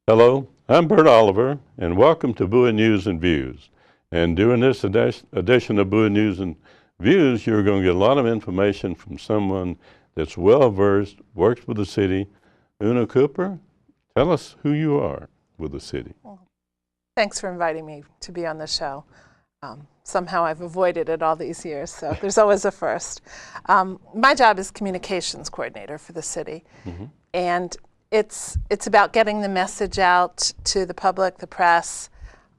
Hello, I'm Bert Oliver, and welcome to Bowie News and Views. And during this edition of Bowie News and Views, you're going to get a lot of information from someone that's well-versed, works with the city. Una Cooper, tell us who you are with the city. Well, thanks for inviting me to be on the show. Somehow I've avoided it all these years, so there's always a first. My job is communications coordinator for the city, and it's about getting the message out to the public, the press,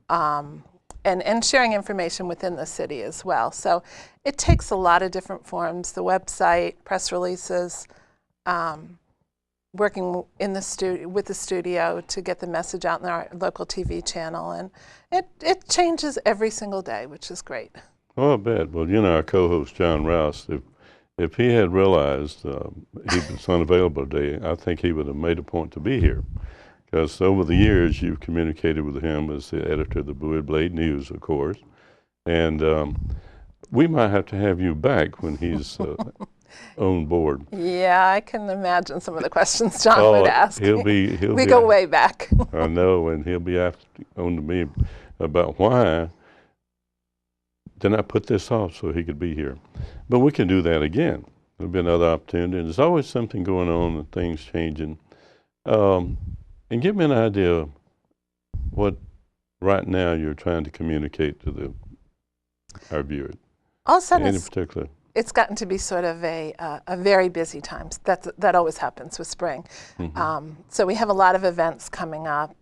and sharing information within the city as well. So it takes a lot of different forms: the website, press releases, working in the with the studio to get the message out in our local TV channel, and it changes every single day, which is great. Oh, I bet. Well, you know, our co-host John Rouse, if he had realized he was unavailable today, I think he would have made a point to be here. Because over the years, you've communicated with him as the editor of the Bowie Blade News, of course. And we might have to have you back when he's on board. Yeah, I can imagine some of the questions John would ask. We go way back. I know, and he'll be on to me about why didn't I put this off so he could be here. But we can do that again. There'll be another opportunity. There's always something going on and things changing. And give me an idea of what right now you're trying to communicate to our viewers. All of a sudden, in particular. It's gotten to be sort of a very busy time. That always happens with spring. So we have a lot of events coming up.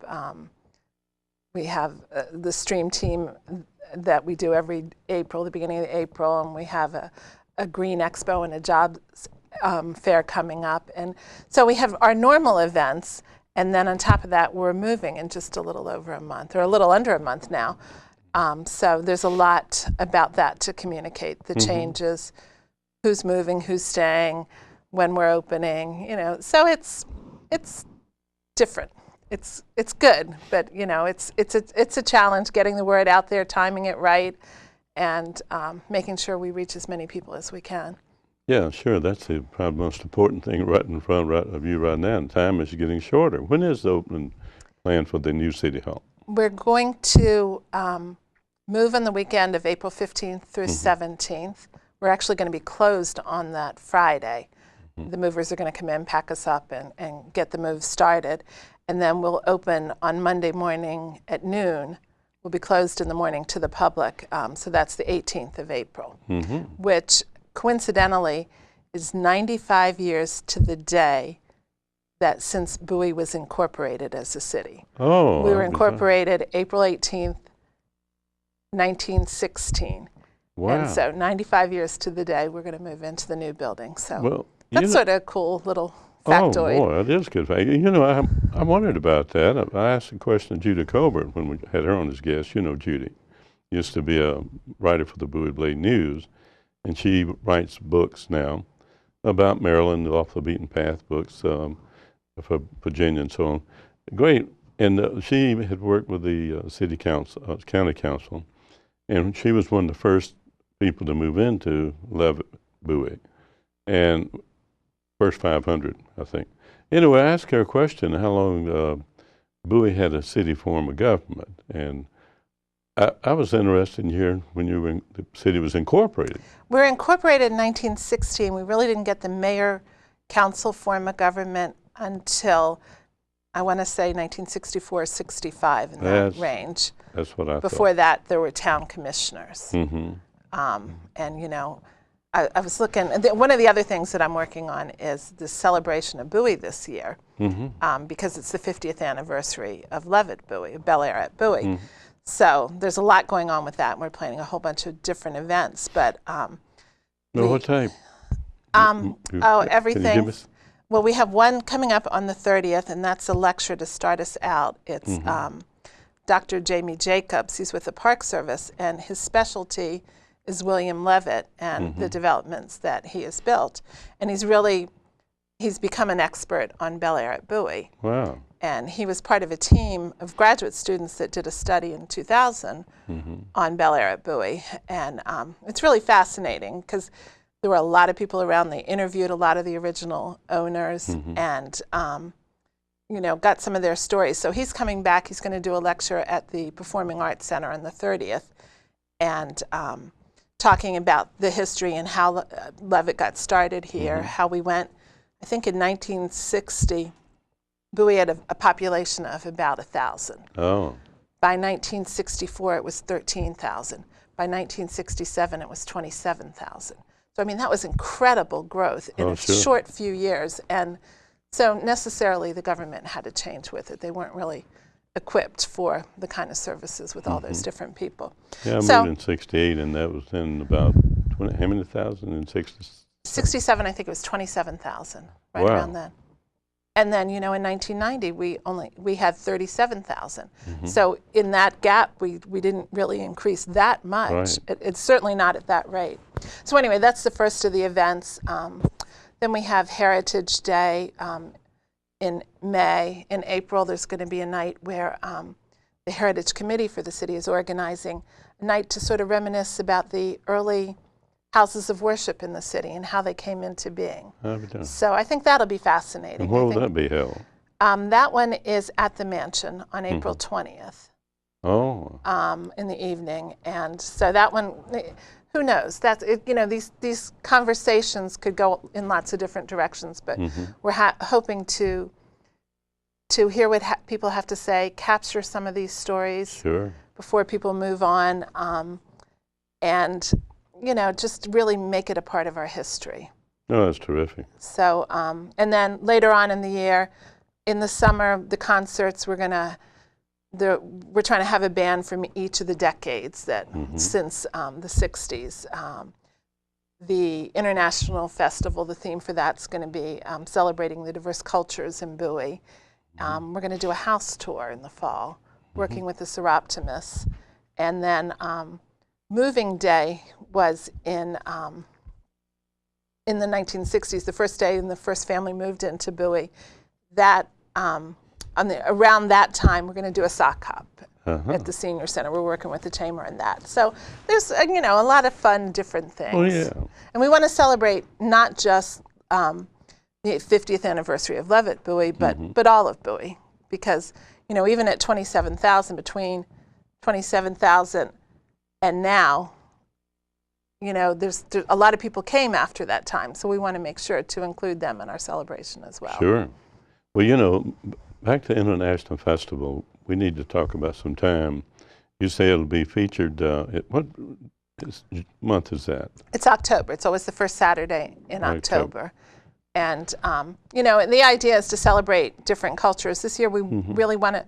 We have the stream team that we do every April, the beginning of April, and we have a Green Expo and a jobs fair coming up. And so we have our normal events, and then on top of that, we're moving in just a little over a month, or a little under a month now. So there's a lot about that to communicate, the changes, who's moving, who's staying, when we're opening, you know. So it's different. It's good, but you know, it's a challenge getting the word out there, timing it right, and making sure we reach as many people as we can. Yeah, sure. That's the probably most important thing right in front of you right now. And time is getting shorter. When is the opening plan for the new City Hall? We're going to move on the weekend of April 15th through 17th. We're actually going to be closed on that Friday. The movers are going to come in, pack us up, and get the move started. And then we'll open on Monday morning at noon. We'll be closed in the morning to the public. So that's the 18th of April, which coincidentally is 95 years to the day that since Bowie was incorporated as a city. Oh. We were incorporated April 18th, 1916. Wow. And so 95 years to the day, we're going to move into the new building. So well, that's sort of a cool little factoid. Oh, boy, that is good. You know, I wondered about that. I asked a question to Judy Colbert when we had her on as guest. You know Judy. Used to be a writer for the Bowie Blade News, and she writes books now about Maryland, off the beaten path books for Virginia and so on. Great. And she had worked with the city council, county council, and she was one of the first people to move into Levitt, Bowie, and first 500, I think. Anyway, I asked her a question, how long Bowie had a city form of government, and I was interested in hearing when the city was incorporated. We were incorporated in 1916. We really didn't get the mayor-council form of government until, I want to say, 1964-65, in that range. That's what I thought. Before that, there were town commissioners. And, you know, I was looking, one of the other things that I'm working on is the celebration of Bowie this year, because it's the 50th anniversary of Levitt Bowie, Bel Air at Bowie. So there's a lot going on with that. We're planning a whole bunch of different events, but what type? Everything. Well, we have one coming up on the 30th, and that's a lecture to start us out. It's Dr. Jamie Jacobs. He's with the Park Service, and his specialty is William Levitt and the developments that he has built. And he's become an expert on Bel Air at Bowie. Wow. And he was part of a team of graduate students that did a study in 2000 on Bel Air at Bowie. And it's really fascinating because there were a lot of people around. They interviewed a lot of the original owners. And, got some of their stories. So he's coming back. He's going to do a lecture at the Performing Arts Center on the 30th, and talking about the history and how Levitt got started here, how we went. I think in 1960, Bowie had a population of about 1,000. Oh. By 1964, it was 13,000. By 1967, it was 27,000. So, I mean, that was incredible growth in a short few years. And so necessarily the government had to change with it. They weren't really equipped for the kind of services with all those different people. Yeah, I moved in 68, and that was in about 20, how many thousand in 60? 67, I think it was 27,000, right around then. And then, in 1990, we had 37,000. So in that gap, we didn't really increase that much. Right. It's certainly not at that rate. So anyway, that's the first of the events. Then we have Heritage Day in May. In April, there's going to be a night where the Heritage Committee for the city is organizing a night to sort of reminisce about the early houses of worship in the city and how they came into being. So I think that'll be fascinating. And where will that be held? That one is at the mansion on April 20th. Oh. In the evening, and so that one, who knows? That's it, these conversations could go in lots of different directions, but we're hoping to hear what people have to say, capture some of these stories before people move on, and just really make it a part of our history. Oh, that's terrific. So, and then later on in the year, in the summer, the concerts, we're trying to have a band from each of the decades that since the 60s. The International Festival, the theme for that's going to be celebrating the diverse cultures in Bowie. We're going to do a house tour in the fall, working with the Seroptimists. And then Moving Day was in the 1960s, the first day and the first family moved into Bowie. That around that time, we're going to do a sock hop at the senior center. We're working with the chamber in that. So there's a lot of fun, different things. Oh yeah. And we want to celebrate not just the 50th anniversary of Levitt Bowie, but all of Bowie, because even at 27,000, between 27,000 and now, there's a lot of people came after that time, so we want to make sure to include them in our celebration as well. Sure. Well, back to International Festival, we need to talk about some time. You say it'll be featured, what month is that? It's October. It's always the first Saturday in October. And, the idea is to celebrate different cultures. This year we really want to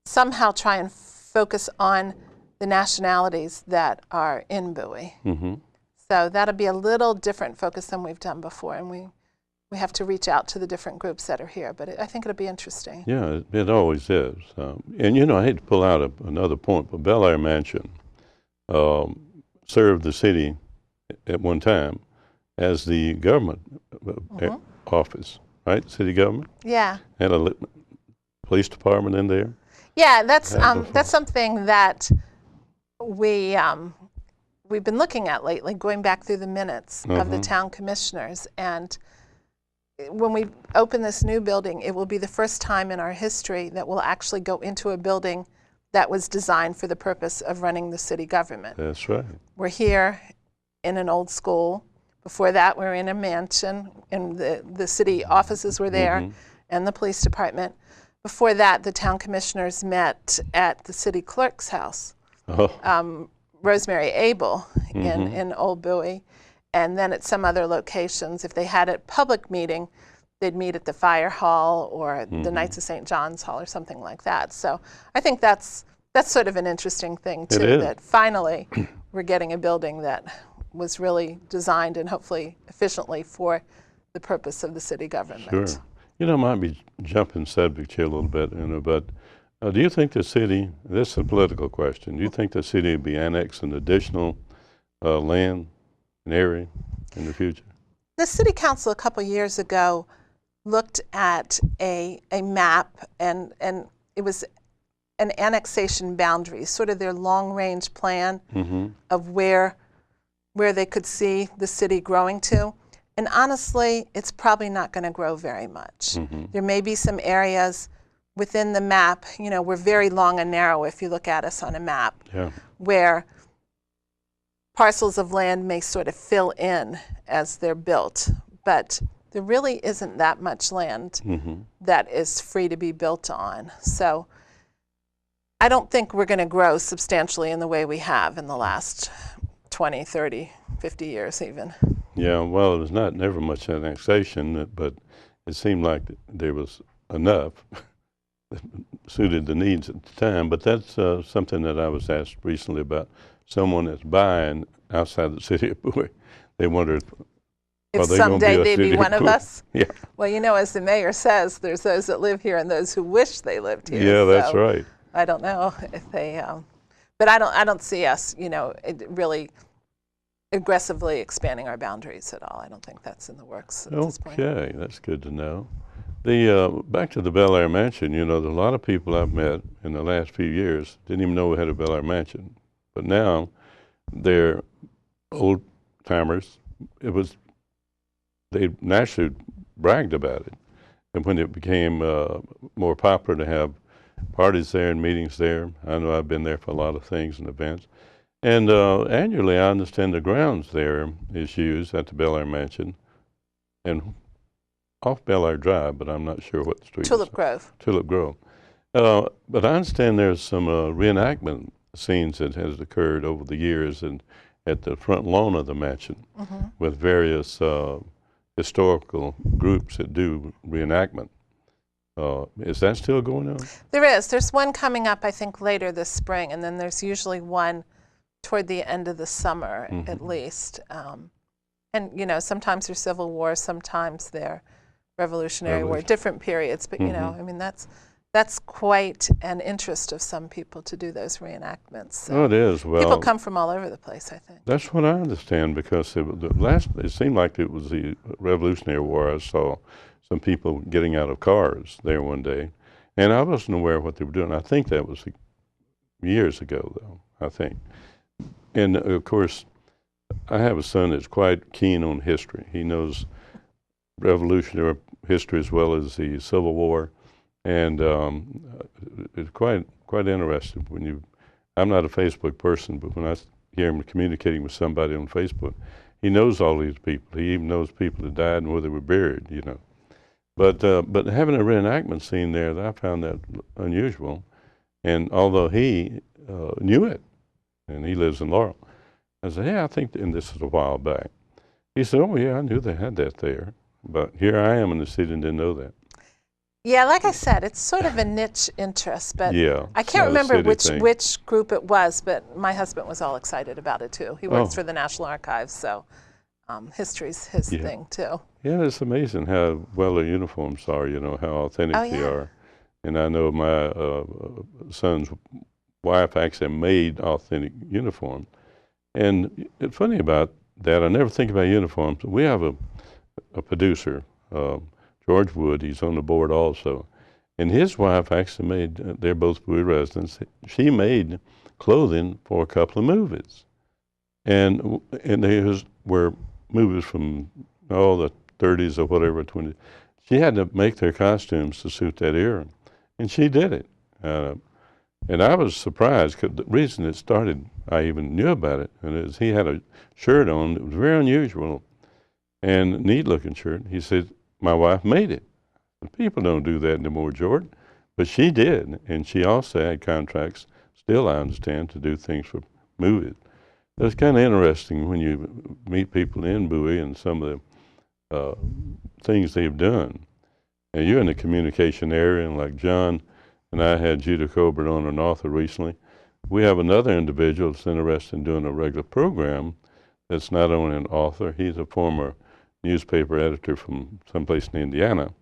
somehow try and focus on the nationalities that are in Bowie. So that'll be a little different focus than we've done before, and we have to reach out to the different groups that are here, but I think it'll be interesting. Yeah, it always is. And I hate to pull out another point, but Bel Air Mansion served the city at one time as the government office, right? City government? Yeah. Had a police department in there? Yeah, that's something that we've been looking at lately, going back through the minutes of the town commissioners. And when we open this new building, it will be the first time in our history that we'll actually go into a building that was designed for the purpose of running the city government. That's right. We're here in an old school. Before that, we were in a mansion, and the city offices were there, and the police department. Before that, the town commissioners met at the city clerk's house. Rosemary Abel in Old Bowie, and then at some other locations. If they had a public meeting, they'd meet at the fire hall or the Knights of St. John's Hall or something like that. So I think that's sort of an interesting thing too, that finally we're getting a building that was really designed and hopefully efficiently for the purpose of the city government. Sure. I might be jumping subject here a little bit, but do you think the city, this is a political question, do you think the city would be annexing additional land and area in the future? The city council a couple years ago looked at a map, and it was an annexation boundary, sort of their long-range plan of where they could see the city growing to. And honestly, it's probably not going to grow very much. There may be some areas within the map, you know, we're very long and narrow if you look at us on a map, Yeah. where parcels of land may sort of fill in as they're built, but there really isn't that much land that is free to be built on. So I don't think we're going to grow substantially in the way we have in the last 20, 30, 50 years even. Yeah, well, there's never much annexation, but it seemed like there was enough that suited the needs at the time. But that's something that I was asked recently about someone that's buying outside the city of Bowie. They wondered, if someday they'd be one of us. Yeah. Well, you know, as the mayor says, there's those that live here and those who wish they lived here. Yeah, that's right. I don't know if they, but I don't see us, you know, really aggressively expanding our boundaries at all. I don't think that's in the works at this point. Okay, that's good to know. The back to the Bel Air Mansion, you know, there's a lot of people I've met in the last few years didn't even know we had a Bel Air Mansion, but now they're old timers. They naturally bragged about it, and when it became more popular to have parties there and meetings there, I know I've been there for a lot of things and events. And annually, I understand the grounds there is used at the Bel Air Mansion and off Bel Air Drive, but I'm not sure what street. Tulip Grove. Tulip Grove. But I understand there's some reenactment scenes that has occurred over the years and at the front lawn of the mansion with various historical groups that do reenactment. Is that still going on? There is. There's one coming up, I think, later this spring, and then there's usually one toward the end of the summer, at least. And, you know, sometimes they're Civil War, sometimes they're Revolutionary War, different periods. But, you know, I mean, that's quite an interest of some people to do those reenactments. So oh, it is. Well, people come from all over the place, I think. That's what I understand, because it seemed like it was the Revolutionary War. I saw some people getting out of cars there one day, and I wasn't aware of what they were doing. I think that was years ago, though, I think. And, of course, I have a son that's quite keen on history. He knows Revolutionary history as well as the Civil War, and it's quite interesting. I'm not a Facebook person, but when I hear him communicating with somebody on Facebook, he knows all these people. He even knows people that died and where they were buried, you know. But having a reenactment scene there, I found that unusual. And although he knew it, and he lives in Laurel, I said, yeah, I think, and this is a while back. He said, oh, yeah, I knew they had that there. But here I am in the city and didn't know that. Yeah, like I said, it's sort of a niche interest, but yeah, I can't remember which group it was, but my husband was all excited about it, too. He works for the National Archives, so history's his thing, too. Yeah, it's amazing how well their uniforms are, you know, how authentic they are. And I know my son's wife actually made authentic uniforms. And it's funny about that, I never think about uniforms. We have a producer, George Wood, he's on the board also. And his wife actually made, they're both Bowie residents, she made clothing for a couple of movies. And they were movies from the 30s or whatever, 20s. She had to make their costumes to suit that era. And she did it. And I was surprised, because the reason it started, I even knew about it, and it was he had a shirt on that was very unusual and neat-looking shirt. He said, my wife made it. People don't do that anymore, Jordan. But she did, and she also had contracts, still I understand, to do things for movies. It's kind of interesting when you meet people in Bowie and some of the things they've done. And you're in the communication area, and like John and I had Judah Colbert on, an author, recently. We have another individual that's interested in doing a regular program that's not only an author, he's a former newspaper editor from someplace in Indiana.